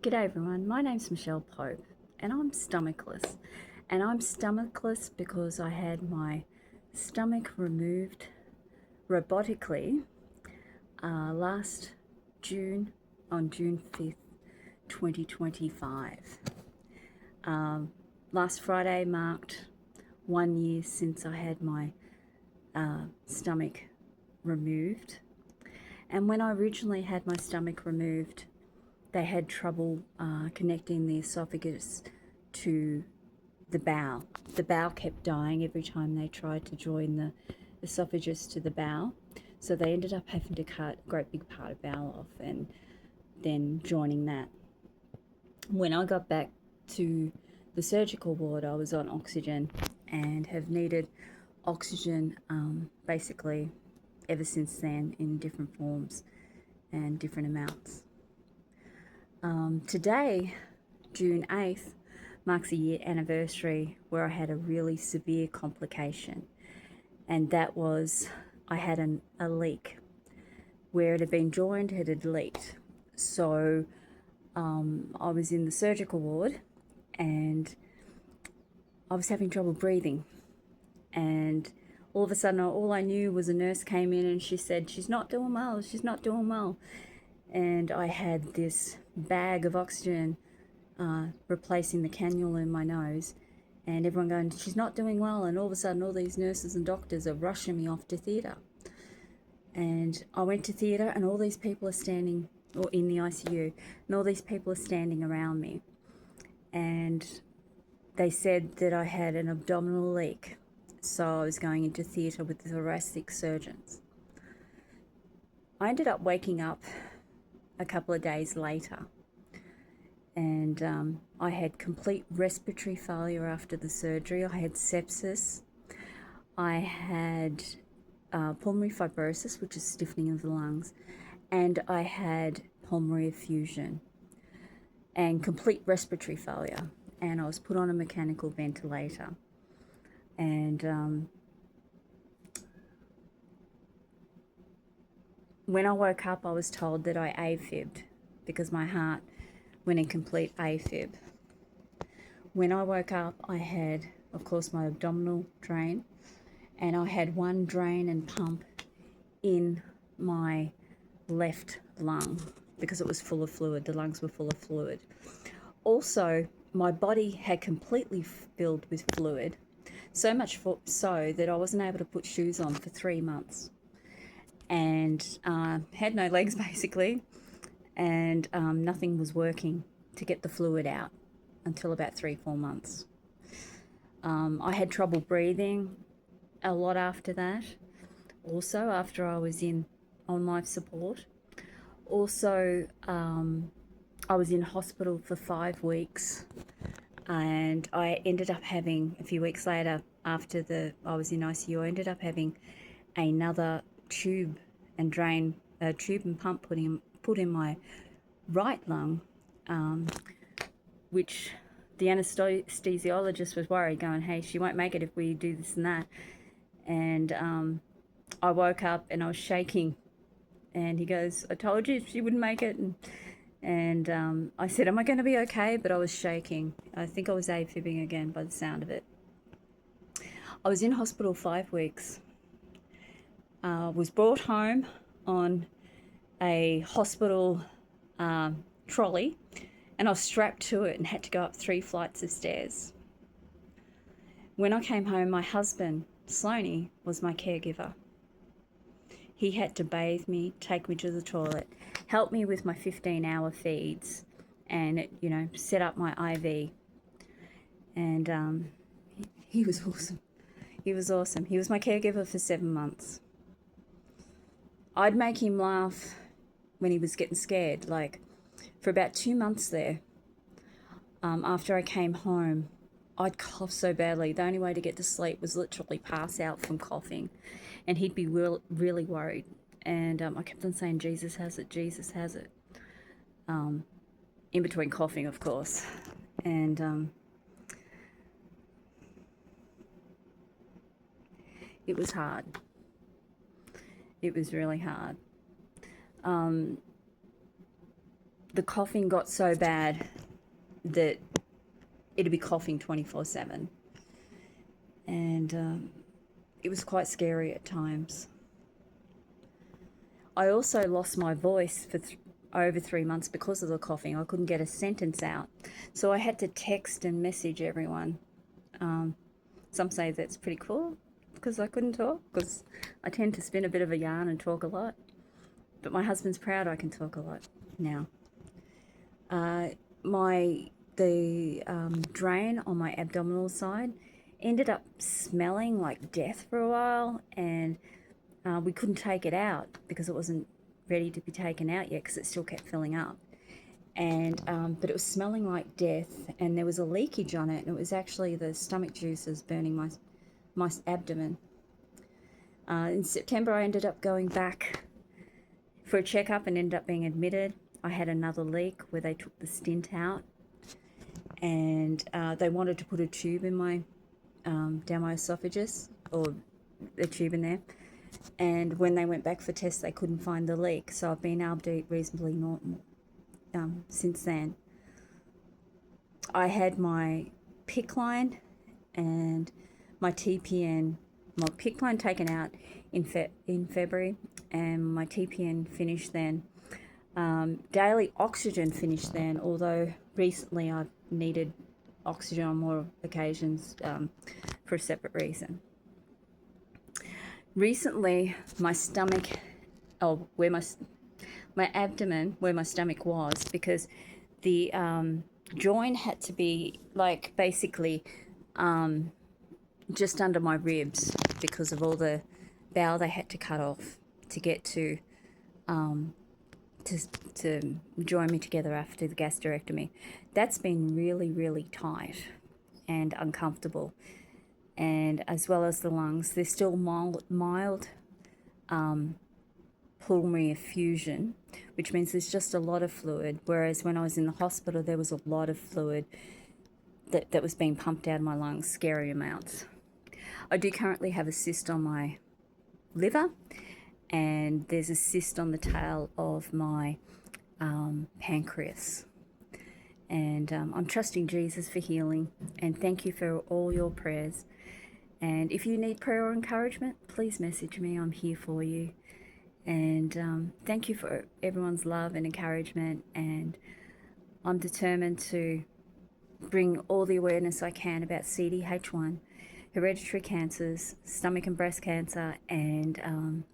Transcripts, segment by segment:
G'day everyone, my name's Michelle Pope and I'm stomachless. And I'm stomachless because I had my stomach removed robotically last June, on June 5th, 2025. Last Friday marked 1 year since I had my stomach removed. And when I originally had my stomach removed, they had trouble connecting the esophagus to the bowel. The bowel kept dying every time they tried to join the esophagus to the bowel. So they ended up having to cut a great big part of bowel off and then joining that. When I got back to the surgical ward, I was on oxygen and have needed oxygen basically ever since then in different forms and different amounts. Today, June 8th, marks a year anniversary where I had a really severe complication, and that was I had a leak. Where it had been joined, it had leaked. So I was in the surgical ward and I was having trouble breathing, and all of a sudden all I knew was a nurse came in and she said, she's not doing well, she's not doing well. And I had this bag of oxygen replacing the cannula in my nose, and everyone going, she's not doing well. And all of a sudden all these nurses and doctors are rushing me off to theatre. And I went to theatre and all these people are standing, or in the ICU, and all these people are standing around me. And they said that I had an abdominal leak, so I was going into theatre with the thoracic surgeons. I ended up waking up a couple of days later, and I had complete respiratory failure after the surgery. I had sepsis. I had pulmonary fibrosis, which is stiffening of the lungs, and I had pulmonary effusion and complete respiratory failure. And I was put on a mechanical ventilator. And when I woke up, I was told that I AFib'd because my heart went in complete AFib. When I woke up, I had, of course, my abdominal drain, and I had one drain and pump in my left lung because it was full of fluid. The lungs were full of fluid. Also, my body had completely filled with fluid, so much so that I wasn't able to put shoes on for 3 months, and had no legs basically, and nothing was working to get the fluid out until about 3-4 months. I had trouble breathing a lot after that, also after I was on life support. Also, I was in hospital for 5 weeks, and I ended up having, a few weeks later, after I was in ICU, I ended up having another tube and pump put in my right lung, which the anesthesiologist was worried, going, hey, she won't make it if we do this and that. And I woke up and I was shaking, and he goes, I told you she wouldn't make it. And I said, am I going to be okay? But I was shaking. I think I was AFibbing again by the sound of it. I was in hospital 5 weeks. Was brought home on a hospital trolley, and I was strapped to it and had to go up 3 flights of stairs. When I came home, my husband, Sloaney, was my caregiver. He had to bathe me, take me to the toilet, help me with my 15-hour feeds, and set up my IV. And he was awesome. He was awesome. He was my caregiver for 7 months. I'd make him laugh when he was getting scared. Like, for about 2 months there, after I came home, I'd cough so badly. The only way to get to sleep was literally pass out from coughing. And he'd be really worried. And I kept on saying, Jesus has it, Jesus has it. In between coughing, of course. And it was hard. It was really hard. the coughing got so bad that it'd be coughing 24/7. And it was quite scary at times. I also lost my voice for over 3 months because of the coughing. I couldn't get a sentence out. So I had to text and message everyone. Some say that's pretty cool because I couldn't talk, because I tend to spin a bit of a yarn and talk a lot. But my husband's proud I can talk a lot now. The drain on my abdominal side ended up smelling like death for a while, and we couldn't take it out because it wasn't ready to be taken out yet, because it still kept filling up. And but it was smelling like death, and there was a leakage on it, and it was actually the stomach juices burning my abdomen. In September, I ended up going back for a checkup and ended up being admitted. I had another leak where they took the stint out, and they wanted to put a tube in my down my esophagus, or a tube in there. And when they went back for tests, they couldn't find the leak. So I've been able to eat reasonably normal since then. I had my PICC line and my TPN, my PICC line taken out in February, and my TPN finished then. Daily oxygen finished then, although recently I've needed oxygen on more occasions for a separate reason. Recently, my stomach, where my abdomen, where my stomach was, because the joint had to be like basically just under my ribs because of all the bowel they had to cut off to get to join me together after the gastrectomy. That's been really, really tight and uncomfortable. And as well as the lungs, there's still mild pulmonary effusion, which means there's just a lot of fluid, whereas when I was in the hospital, there was a lot of fluid that was being pumped out of my lungs, scary amounts. I do currently have a cyst on my liver, and there's a cyst on the tail of my pancreas. And I'm trusting Jesus for healing, and thank you for all your prayers. And if you need prayer or encouragement, please message me. I'm here for you. And thank you for everyone's love and encouragement. And I'm determined to bring all the awareness I can about CDH1, hereditary cancers, stomach and breast cancer, and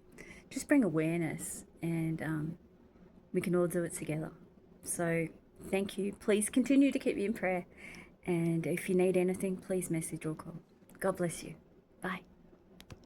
just bring awareness. And we can all do it together. So thank you. Please continue to keep me in prayer. And if you need anything, please message or call. God bless you. Bye.